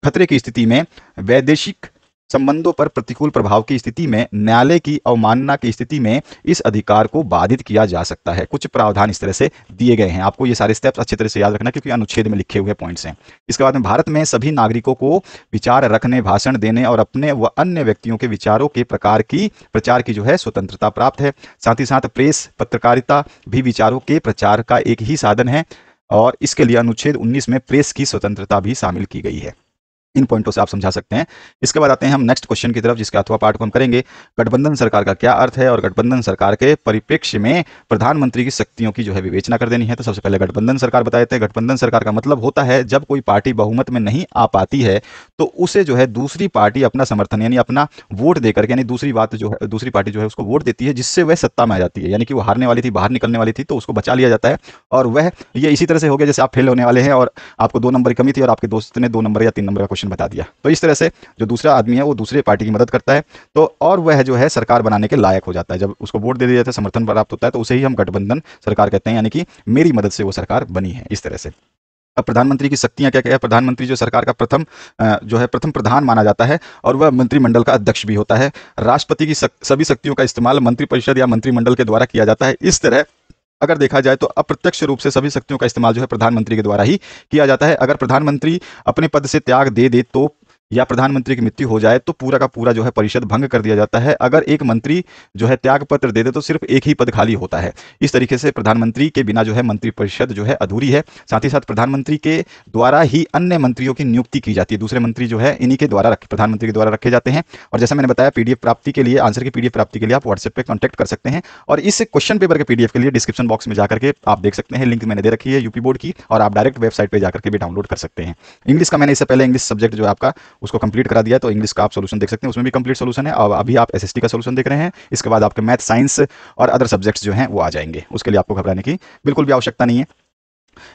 खतरे की स्थिति में, वैदेशिक संबंधों पर प्रतिकूल प्रभाव की स्थिति में, न्यायालय की अवमानना की स्थिति में इस अधिकार को बाधित किया जा सकता है। कुछ प्रावधान इस तरह से दिए गए हैं। आपको ये सारे स्टेप्स अच्छी तरह से याद रखना क्योंकि अनुच्छेद में लिखे हुए पॉइंट्स हैं। इसके बाद में भारत में सभी नागरिकों को विचार रखने, भाषण देने और अपने व अन्य व्यक्तियों के विचारों के प्रचार की जो है स्वतंत्रता प्राप्त है। साथ ही साथ प्रेस, पत्रकारिता भी विचारों के प्रचार का एक ही साधन है और इसके लिए अनुच्छेद 19 में प्रेस की स्वतंत्रता भी शामिल की गई है। इन पॉइंटों से आप समझा सकते हैं। इसके बाद आते हैं हम नेक्स्ट क्वेश्चन की तरफ, जिसके अथवा पाठ को हम करेंगे गठबंधन सरकार का क्या अर्थ है और गठबंधन सरकार के परिप्रेक्ष्य में प्रधानमंत्री की शक्तियों की जो है विवेचना कर देनी है। तो सबसे पहले गठबंधन सरकार बता देते हैं। गठबंधन सरकार का मतलब होता है जब कोई पार्टी बहुमत में नहीं आ पाती है तो उसे जो है दूसरी पार्टी अपना समर्थन यानी अपना वोट देकर के, यानी दूसरी पार्टी जो है उसको वोट देती है, जिससे वह सत्ता में आ जाती है। यानी कि वो हारने वाली थी, बाहर निकलने वाली थी, तो उसको बचा लिया जाता है। और वह ये इसी तरह से हो गया जैसे आप फेल होने वाले हैं और आपको 2 नंबर की कमी थी और आपके दोस्त ने 2 नंबर या 3 नंबर का क्वेश्चन बता दिया। तो इस तरह से जो दूसरा आदमी है वो दूसरे पार्टी की मदद करता है, तो और वह जो है सरकार बनाने के लायक हो जाता है। जब उसको वोट दे दिया जाता है, समर्थन प्राप्त होता है, तो उसे ही हम गठबंधन सरकार कहते हैं, यानी कि मेरी मदद से वो सरकार बनी है, इस तरह से। अब प्रधानमंत्री की शक्तियां क्या क्या है। प्रधानमंत्री जो सरकार का प्रथम प्रधान माना जाता है और वह मंत्रिमंडल का अध्यक्ष भी होता है। राष्ट्रपति की सभी शक्तियों का इस्तेमाल मंत्रिपरिषद या मंत्रिमंडल के द्वारा किया जाता है। इस तरह अगर देखा जाए तो अप्रत्यक्ष रूप से सभी शक्तियों का इस्तेमाल जो है प्रधानमंत्री के द्वारा ही किया जाता है। अगर प्रधानमंत्री अपने पद से त्याग दे तो या प्रधानमंत्री की मृत्यु हो जाए तो पूरा का पूरा जो है परिषद भंग कर दिया जाता है। अगर एक मंत्री जो है त्याग पत्र दे दे तो सिर्फ एक ही पद खाली होता है। इस तरीके से प्रधानमंत्री के बिना जो है मंत्रिपरिषद जो है अधूरी है। साथ ही साथ प्रधानमंत्री के द्वारा ही अन्य मंत्रियों की नियुक्ति की जाती है। दूसरे मंत्री जो है इन्हीं के द्वारा प्रधानमंत्री के द्वारा रखे जाते हैं। और जैसा मैंने बताया, पीडीएफ प्राप्ति के लिए, आंसर की पीडीएफ प्राप्ति के लिए आप व्हाट्सएप पे कॉन्टैक्ट कर सकते हैं। और इस क्वेश्चन पेपर के पीडीएफ के लिए डिस्क्रिप्शन बॉक्स में जाकर के आप देख सकते हैं, लिंक मैंने दे रखी है यूपी बोर्ड की, और आप डायरेक्ट वेबसाइट पे जाकर के भी डाउनलोड कर सकते हैं। इंग्लिश का मैंने इससे पहले इंग्लिश सब्जेक्ट जो है आपका उसको कंप्लीट करा दिया है, तो इंग्लिश का आप सोल्यूशन देख सकते हैं, उसमें भी कंप्लीट सोल्यूशन है। और अभी आप एसएसटी का सोल्यूशन देख रहे हैं, इसके बाद आपके मैथ, साइंस और अदर सब्जेक्ट्स जो हैं वो आ जाएंगे। उसके लिए आपको घबराने की बिल्कुल भी आवश्यकता नहीं है।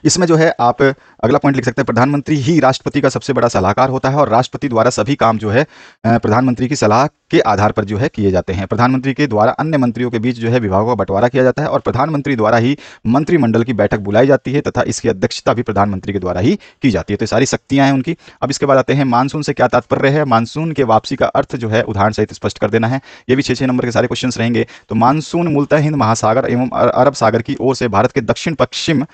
इसमें जो है आप अगला पॉइंट लिख सकते हैं, प्रधानमंत्री ही राष्ट्रपति का सबसे बड़ा सलाहकार होता है और राष्ट्रपति द्वारा सभी काम जो है प्रधानमंत्री की सलाह के आधार पर जो है किए जाते हैं। प्रधानमंत्री के द्वारा अन्य मंत्रियों के बीच जो है विभागों का बंटवारा किया जाता है और प्रधानमंत्री द्वारा ही मंत्रिमंडल की बैठक बुलाई जाती है तथा इसकी अध्यक्षता भी प्रधानमंत्री के द्वारा ही की जाती है। तो ये सारी शक्तियां हैं उनकी। अब इसके बाद आते हैं मानसून से क्या तात्पर्य है। मानसून के वापसी का अर्थ जो है उदाहरण सहित स्पष्ट कर देना है। ये भी 6-6 नंबर के सारे क्वेश्चन रहेंगे। तो मानसून मूलतः हिंद महासागर एवं अरब सागर की ओर से भारत के दक्षिण पश्चिम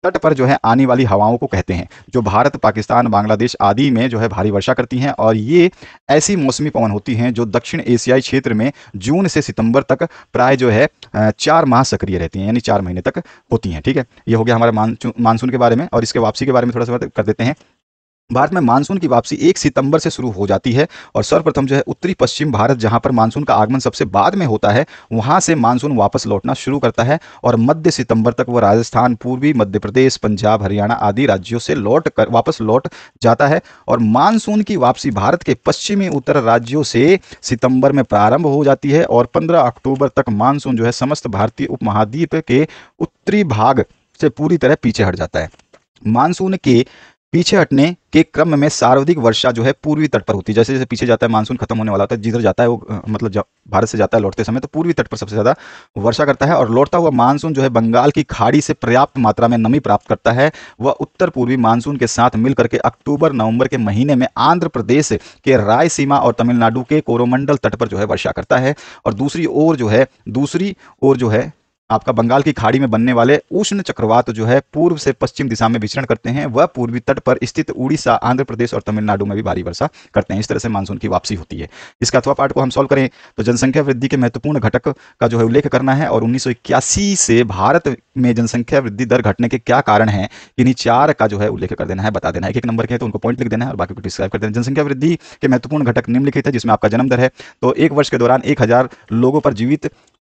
तट पर जो है आने वाली हवाओं को कहते हैं, जो भारत, पाकिस्तान, बांग्लादेश आदि में जो है भारी वर्षा करती हैं। और ये ऐसी मौसमी पवन होती हैं जो दक्षिण एशियाई क्षेत्र में जून से सितंबर तक प्राय जो है 4 माह सक्रिय रहती हैं, यानी 4 महीने तक होती हैं। ठीक है, ये हो गया हमारा मानसून के बारे में। और इसके वापसी के बारे में थोड़ा सा बात कर देते हैं। भारत में मानसून की वापसी 1 सितंबर से शुरू हो जाती है और सर्वप्रथम जो है उत्तरी पश्चिम भारत, जहां पर मानसून का आगमन सबसे बाद में होता है, वहां से मानसून वापस लौटना शुरू करता है और मध्य सितंबर तक वह राजस्थान, पूर्वी मध्य प्रदेश, पंजाब, हरियाणा आदि राज्यों से वापस लौट जाता है। और मानसून की वापसी भारत के पश्चिमी उत्तर राज्यों से सितंबर में प्रारंभ हो जाती है और 15 अक्टूबर तक मानसून जो है समस्त भारतीय उपमहाद्वीप के उत्तरी भाग से पूरी तरह पीछे हट जाता है। मानसून के पीछे हटने के क्रम में सर्वाधिक वर्षा जो है पूर्वी तट पर होती है। जैसे जैसे पीछे जाता है, मानसून खत्म होने वाला होता है, जिधर जाता है वो मतलब जब भारत से जाता है लौटते समय, तो पूर्वी तट पर सबसे ज्यादा वर्षा करता है। और लौटता हुआ मानसून जो है बंगाल की खाड़ी से पर्याप्त मात्रा में नमी प्राप्त करता है। वह उत्तर पूर्वी मानसून के साथ मिलकर के अक्टूबर नवंबर के महीने में आंध्र प्रदेश के रायसीमा और तमिलनाडु के कोरोमंडल तट पर जो है वर्षा करता है। और दूसरी ओर जो है आपका बंगाल की खाड़ी में बनने वाले उष्ण चक्रवात जो है पूर्व से पश्चिम दिशा में विचरण करते हैं। वह पूर्वी तट पर स्थित उड़ीसा, आंध्र प्रदेश और तमिलनाडु में भी भारी वर्षा करते हैं। इस तरह से मानसून की वापसी होती है। इसका अथवा पार्ट को हम सॉल्व करें तो जनसंख्या वृद्धि के महत्वपूर्ण घटक का जो है उल्लेख करना है और 1981 से भारत में जनसंख्या वृद्धि दर घटने के क्या कारण है, इन्हीं 4 का जो है उल्लेख कर देना है, बता देना है। एक नंबर के हैं तो उनको पॉइंट लिख देना है और बाकी को डिस्क्राइब कर देना है। जनसंख्या वृद्धि के महत्वपूर्ण घटक निम्नलिखित है, जिसमें आपका जन्म दर है। तो 1 वर्ष के दौरान 1000 लोगों पर जीवित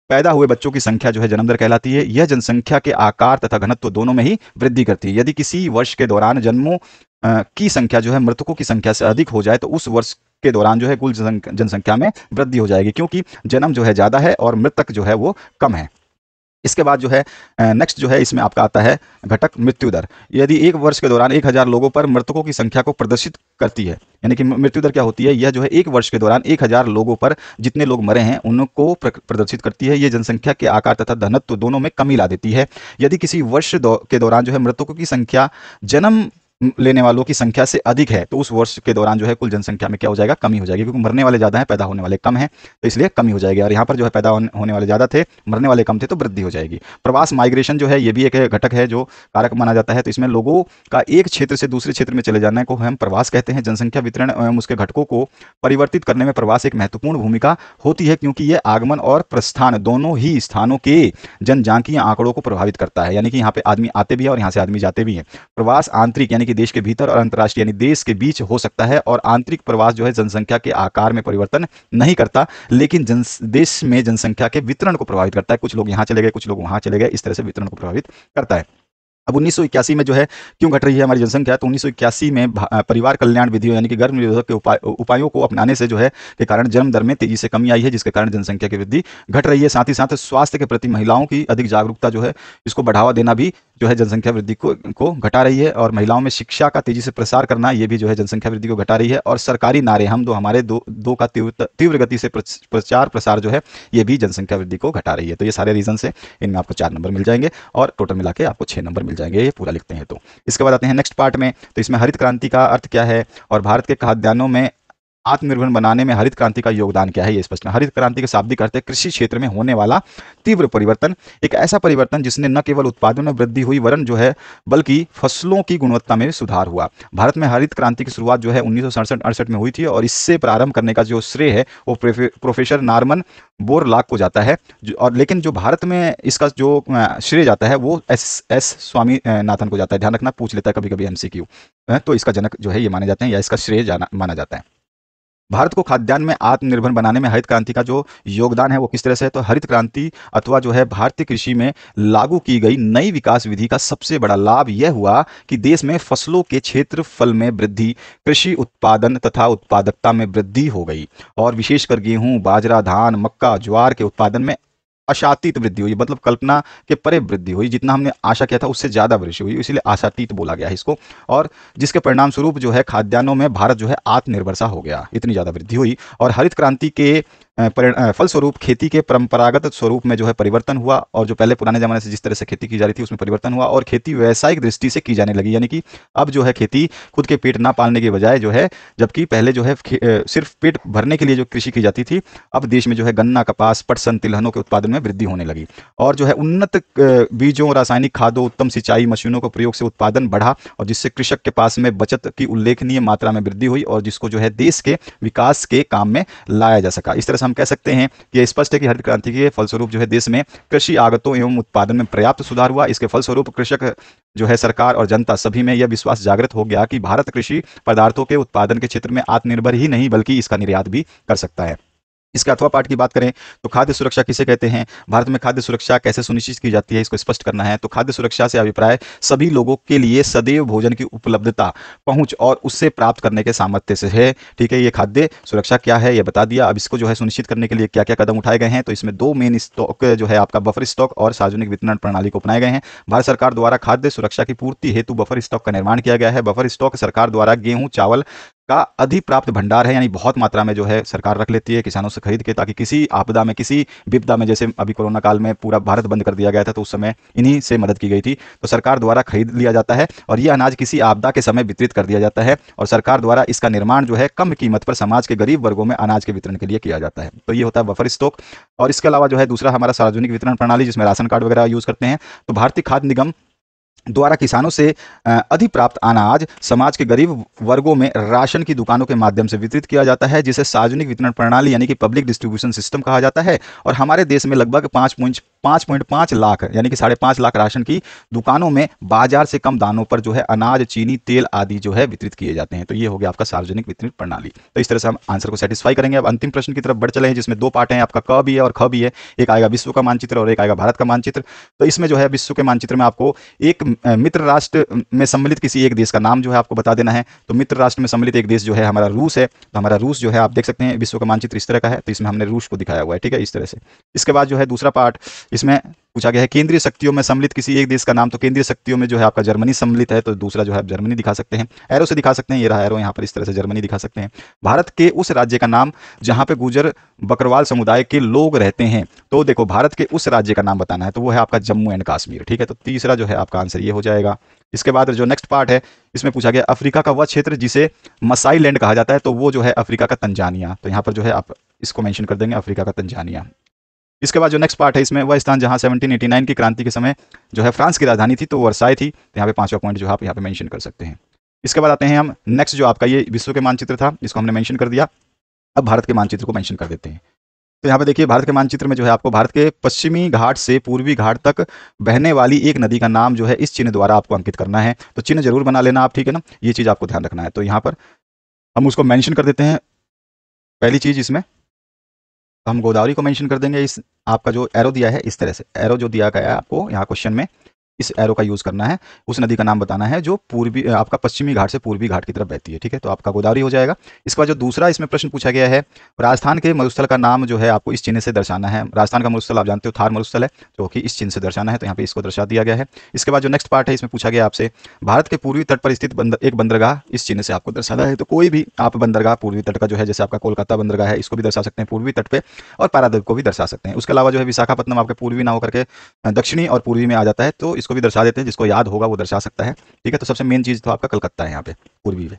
पैदा हुए बच्चों की संख्या जो है जन्म दर कहलाती है। यह जनसंख्या के आकार तथा घनत्व दोनों में ही वृद्धि करती है। यदि किसी वर्ष के दौरान जन्मों की संख्या जो है मृतकों की संख्या से अधिक हो जाए तो उस वर्ष के दौरान जो है कुल जनसंख्या में वृद्धि हो जाएगी, क्योंकि जन्म जो है ज्यादा है और मृतक जो है वो कम है। इसके बाद जो है नेक्स्ट जो है इसमें आपका आता है घटक मृत्यु दर। यदि 1 वर्ष के दौरान 1000 लोगों पर मृतकों की संख्या को प्रदर्शित करती है, यानी कि मृत्यु दर क्या होती है, यह जो है 1 वर्ष के दौरान 1000 लोगों पर जितने लोग मरे हैं उनको प्रदर्शित करती है। यह जनसंख्या के आकार तथा घनत्व दोनों में कमी ला देती है। यदि किसी वर्ष के दौरान जो है मृतकों की संख्या जन्म लेने वालों की संख्या से अधिक है तो उस वर्ष के दौरान जो है कुल जनसंख्या में क्या हो जाएगा, कमी हो जाएगी, क्योंकि मरने वाले ज्यादा हैं, पैदा होने वाले कम हैं, तो इसलिए कमी हो जाएगी। और यहाँ पर जो है पैदा होने वाले ज्यादा थे, मरने वाले कम थे, तो वृद्धि हो जाएगी। प्रवास, माइग्रेशन जो है ये भी एक घटक है जो कारक माना जाता है। तो इसमें लोगों का एक क्षेत्र से दूसरे क्षेत्र में चले जाने को हम प्रवास कहते हैं। जनसंख्या वितरण एवं उसके घटकों को परिवर्तित करने में प्रवास एक महत्वपूर्ण भूमिका होती है, क्योंकि यह आगमन और प्रस्थान दोनों ही स्थानों के जनजांकीय आंकड़ों को प्रभावित करता है। यानी कि यहाँ पे आदमी आते भी है और यहाँ से आदमी जाते भी हैं। प्रवास आंतरिक यानी कि देश के भीतर और अंतर्राष्ट्रीय यानी देश के बीच हो सकता है। और आंतरिक प्रवास जो है जनसंख्या के आकार में परिवर्तन नहीं करता, लेकिन देश में जनसंख्या के वितरण को प्रभावित करता है। कुछ लोग यहाँ चले गए, कुछ लोग वहां चले गए, इस तरह से वितरण को प्रभावित करता है। अब 1981 में जो है क्यों घट रही है हमारी जनसंख्या, तो 1981 में परिवार कल्याण विधियों यानी कि गर्भ निरोधक के उपायों को अपनाने से जो है के कारण जन्म दर में तेजी से कमी आई है, जिसके कारण जनसंख्या की वृद्धि घट रही है। साथ ही साथ स्वास्थ्य के प्रति महिलाओं की अधिक जागरूकता जो है इसको बढ़ावा देना भी जो है जनसंख्या वृद्धि को घटा रही है। और महिलाओं में शिक्षा का तेजी से प्रसार करना ये भी जो है जनसंख्या वृद्धि को घटा रही है। और सरकारी नारे हम दो हमारे दो का तीव्र गति से प्रचार प्रसार जो है ये भी जनसंख्या वृद्धि को घटा रही है। तो ये सारे रीजन है, इनमें आपको 4 नंबर मिल जाएंगे और टोटल मिला के आपको 6 नंबर मिल जाएंगे, ये पूरा लिखते हैं। तो इसके बाद आते हैं नेक्स्ट पार्ट में। तो इसमें हरित क्रांति का अर्थ क्या है और भारत के खाद्यान्नों में आत्मनिर्भर बनाने में हरित क्रांति का योगदान क्या है, ये स्पष्ट है। हरित क्रांति के शाब्दिक अर्थ है कृषि क्षेत्र में होने वाला तीव्र परिवर्तन, एक ऐसा परिवर्तन जिसने न केवल उत्पादन में वृद्धि हुई वरन जो है बल्कि फसलों की गुणवत्ता में भी सुधार हुआ। भारत में हरित क्रांति की शुरुआत जो है 1967-68 में हुई थी और इससे प्रारंभ करने का जो श्रेय है वो प्रोफेसर नॉर्मन बोरलॉग को जाता है। और लेकिन जो भारत में इसका जो श्रेय जाता है वो एस स्वामीनाथन को जाता है। ध्यान रखना, पूछ लेता है कभी कभी एमसीक्यू। तो इसका जनक जो है ये माने जाते हैं या इसका श्रेय माना जाता है। भारत को खाद्यान्न में आत्मनिर्भर बनाने में हरित क्रांति का जो योगदान है वो किस तरह से है, तो हरित क्रांति अथवा जो है भारतीय कृषि में लागू की गई नई विकास विधि का सबसे बड़ा लाभ यह हुआ कि देश में फसलों के क्षेत्रफल में वृद्धि, कृषि उत्पादन तथा उत्पादकता में वृद्धि हो गई और विशेषकर गेहूं, बाजरा, धान, मक्का, ज्वार के उत्पादन में आशातीत वृद्धि हुई, मतलब कल्पना के परे वृद्धि हुई। जितना हमने आशा किया था उससे ज्यादा वृद्धि हुई, इसीलिए आशातीत बोला गया है इसको। और जिसके परिणाम स्वरूप जो है खाद्यान्नों में भारत जो है आत्मनिर्भर सा हो गया, इतनी ज्यादा वृद्धि हुई। और हरित क्रांति के फलस्वरूप खेती के परंपरागत स्वरूप में जो है परिवर्तन हुआ और जो पहले पुराने जमाने से जिस तरह से खेती की जा रही थी उसमें परिवर्तन हुआ और खेती व्यावसायिक दृष्टि से की जाने लगी। यानी कि अब जो है खेती खुद के पेट ना पालने के बजाय जो है, जबकि पहले जो है सिर्फ पेट भरने के लिए जो कृषि की जाती थी, अब देश में जो है गन्ना, कपास, पटसन, तिलहनों के उत्पादन में वृद्धि होने लगी। और जो है उन्नत बीजों, रासायनिक खादों, उत्तम सिंचाई मशीनों के प्रयोग से उत्पादन बढ़ा और जिससे कृषक के पास में बचत की उल्लेखनीय मात्रा में वृद्धि हुई और जिसको जो है देश के विकास के काम में लाया जा सका। इस तरह से हम कह सकते हैं कि यह स्पष्ट है कि हरित क्रांति के फलस्वरूप जो है देश में कृषि आगतों एवं उत्पादन में पर्याप्त सुधार हुआ। इसके फलस्वरूप कृषक जो है, सरकार और जनता सभी में यह विश्वास जागृत हो गया कि भारत कृषि पदार्थों के उत्पादन के क्षेत्र में आत्मनिर्भर ही नहीं बल्कि इसका निर्यात भी कर सकता है। इसके अथवा पाठ की बात करें तो खाद्य सुरक्षा किसे कहते हैं, भारत में खाद्य सुरक्षा कैसे सुनिश्चित की जाती है, इसको स्पष्ट करना है। तो खाद्य सुरक्षा से अभिप्राय सभी लोगों के लिए सदैव भोजन की उपलब्धता, पहुंच और उससे प्राप्त करने के सामर्थ्य से है। ठीक है, ये खाद्य सुरक्षा क्या है ये बता दिया। अब इसको जो है सुनिश्चित करने के लिए क्या क्या कदम उठाए गए हैं, तो इसमें दो मेन स्टॉक जो है आपका बफर स्टॉक और सार्वजनिक वितरण प्रणाली को अपनाए गए हैं। भारत सरकार द्वारा खाद्य सुरक्षा की पूर्ति हेतु बफर स्टॉक का निर्माण किया गया है। बफर स्टॉक सरकार द्वारा गेहूं, चावल का अधिप्राप्त भंडार है, यानी बहुत मात्रा में जो है सरकार रख लेती है किसानों से खरीद के, ताकि किसी आपदा में, किसी विपदा में, जैसे अभी कोरोना काल में पूरा भारत बंद कर दिया गया था तो उस समय इन्हीं से मदद की गई थी, तो सरकार द्वारा खरीद लिया जाता है और ये अनाज किसी आपदा के समय वितरित कर दिया जाता है और सरकार द्वारा इसका निर्माण जो है कम कीमत पर समाज के गरीब वर्गों में अनाज के वितरण के लिए किया जाता है। तो ये होता है बफर स्टॉक। और इसके अलावा जो है दूसरा हमारा सार्वजनिक वितरण प्रणाली, जिसमें राशन कार्ड वगैरह यूज करते हैं। तो भारतीय खाद्य निगम द्वारा किसानों से अधिप्राप्त अनाज समाज के गरीब वर्गों में राशन की दुकानों के माध्यम से वितरित किया जाता है, जिसे सार्वजनिक वितरण प्रणाली यानी कि पब्लिक डिस्ट्रीब्यूशन सिस्टम कहा जाता है। और हमारे देश में लगभग 5.5 लाख यानी कि 5.5 लाख राशन की दुकानों में बाजार से कम दामों पर जो है अनाज, चीनी, तेल आदि जो है वितरित किए जाते हैं। तो ये हो गया आपका सार्वजनिक वितरण प्रणाली। तो इस तरह से हम आंसर को सेटिस्फाई करेंगे। अब अंतिम प्रश्न की तरफ बढ़ चले हैं, जिसमें दो पार्ट हैं, आपका क भी है और ख भी है। एक आएगा विश्व का मानचित्र और एक आएगा भारत का मानचित्र। तो इसमें जो है विश्व के मानचित्र में आपको एक मित्र राष्ट्र में सम्मिलित किसी एक देश का नाम जो है आपको बता देना है। तो मित्र राष्ट्र में सम्मिलित एक देश जो है हमारा रूस है। तो हमारा रूस जो है आप देख सकते हैं विश्व का मानचित्र इस तरह का है, तो इसमें हमने रूस को दिखाया हुआ है। ठीक है, इस तरह से। इसके बाद जो है दूसरा पार्ट, इसमें पूछा गया है केंद्रीय शक्तियों में सम्मिलित किसी एक देश का नाम। तो केंद्रीय शक्तियों में जो है आपका जर्मनी सम्मिलित है, तो दूसरा जो है आप जर्मनी दिखा सकते हैं, एरो से दिखा सकते हैं। ये रहा एरो, यहाँ पर इस तरह से जर्मनी दिखा सकते हैं। भारत के उस राज्य का नाम जहां पे गुर्जर बकरवाल समुदाय के लोग रहते हैं। तो देखो भारत के उस राज्य का नाम बताना है, तो वो है आपका जम्मू एंड कश्मीर। ठीक है, तो तीसरा जो है आपका आंसर ये हो जाएगा। इसके बाद जो नेक्स्ट पार्ट है, इसमें पूछा गया अफ्रीका का वह क्षेत्र जिसे मसाई लैंड कहा जाता है। तो वो जो है अफ्रीका का तंजानिया। तो यहाँ पर जो है आप इसको मेंशन कर देंगे, अफ्रीका का तंजानिया। इसके बाद जो नेक्स्ट पार्ट है, इसमें वह स्थान जहां 1789 की क्रांति के समय जो है फ्रांस की राजधानी थी, तो वर्साई थी। तो यहाँ पे पांचवा पॉइंट जो है आप यहाँ पे मेंशन कर सकते हैं। इसके बाद आते हैं हम नेक्स्ट, जो आपका ये विश्व के मानचित्र था जिसको हमने मेंशन कर दिया। अब भारत के मानचित्र को मेंशन कर देते हैं। तो यहाँ पे देखिए भारत के मानचित्र में जो है आपको भारत के पश्चिमी घाट से पूर्वी घाट तक बहने वाली एक नदी का नाम जो है इस चिन्ह द्वारा आपको अंकित करना है। तो चिन्ह जरूर बना लेना आप, ठीक है ना, ये चीज आपको ध्यान रखना है। तो यहाँ पर हम उसको मेंशन कर देते हैं। पहली चीज इसमें हम गोदावरी को मेंशन कर देंगे। इस आपका जो एरो दिया है, इस तरह से एरो जो दिया गया है आपको यहाँ क्वेश्चन में, इस एरो का यूज करना है। उस नदी का नाम बताना है जो पूर्वी आपका पश्चिमी घाट से पूर्वी घाट की तरफ बहती है। ठीक है, तो आपका गोदावरी हो जाएगा। इसके बाद जो दूसरा इसमें प्रश्न पूछा गया है, राजस्थान के मरुस्थल का नाम जो है आपको इस चिन्ह से दर्शाना है। राजस्थान का मरुस्थल आप जानते हो थार मरुस्थल है, जो कि इस चिन्ह से दर्शाना है। तो यहाँ पे इसको दर्शा दिया गया है। इसके बाद जो नेक्स्ट पार्ट है, इसमें पूछा गया आपसे भारत के पूर्वी तट पर स्थित एक बंदरगाह इस चिन्ह से आपको दर्शाना है। तो कोई भी आप बंदरगाह पूर्वी तट का जो है, जैसे आपका कोलकाता बंदरगाह है, इसको भी दर्शा सकते हैं पूर्वी तट पे, और पारादीप को भी दर्शा सकते हैं। उसके अलावा जो है विशाखापट्टनम आपके पूर्वी ना होकर के दक्षिणी और पूर्वी में आ जाता है, तो इसको भी दर्शा देते हैं। जिसको याद होगा वो दर्शा सकता है। ठीक है, तो सबसे मेन चीज तो आपका कलकत्ता है यहाँ पे पूर्वी में।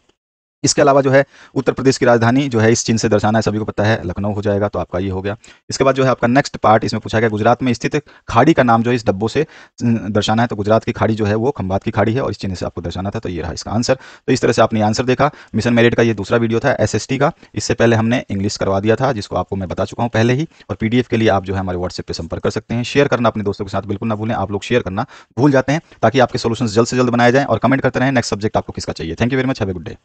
इसके अलावा जो है उत्तर प्रदेश की राजधानी जो है इस चिन्ह से दर्शाना है, सभी को पता है लखनऊ हो जाएगा, तो आपका ये हो गया। इसके बाद जो है आपका नेक्स्ट पार्ट इसमें पूछा गया गुजरात में स्थित खाड़ी का नाम जो है इस डब्बों से दर्शाना है, तो गुजरात की खाड़ी जो है वो खंबात की खाड़ी है और इस चिन्ह से आपको दर्शाना था, तो ये रहा इसका आंसर। तो इस तरह से आपने आंसर देखा। मिशन मेरिट का ये दूसरा वीडियो था एसएसटी का, इससे पहले हमने इंग्लिश करवा दिया था जिसको आपको मैं बता चुका हूँ पहले ही, और पीडीएफ के लिए आप जो है हमारे व्हाट्सएप पर संपर्क कर सकते हैं। शेयर करना अपने दोस्तों के साथ बिल्कुल ना भूलें, आप लोग शेयर करना भूल जाते हैं, ताकि आपके सोल्यूशन जल्द से जल्द बनाए जाएं, और कमेंट करते रहें नेक्स्ट सब्जेक्ट आपको किसका चाहिए। Thank you very much, have a good day.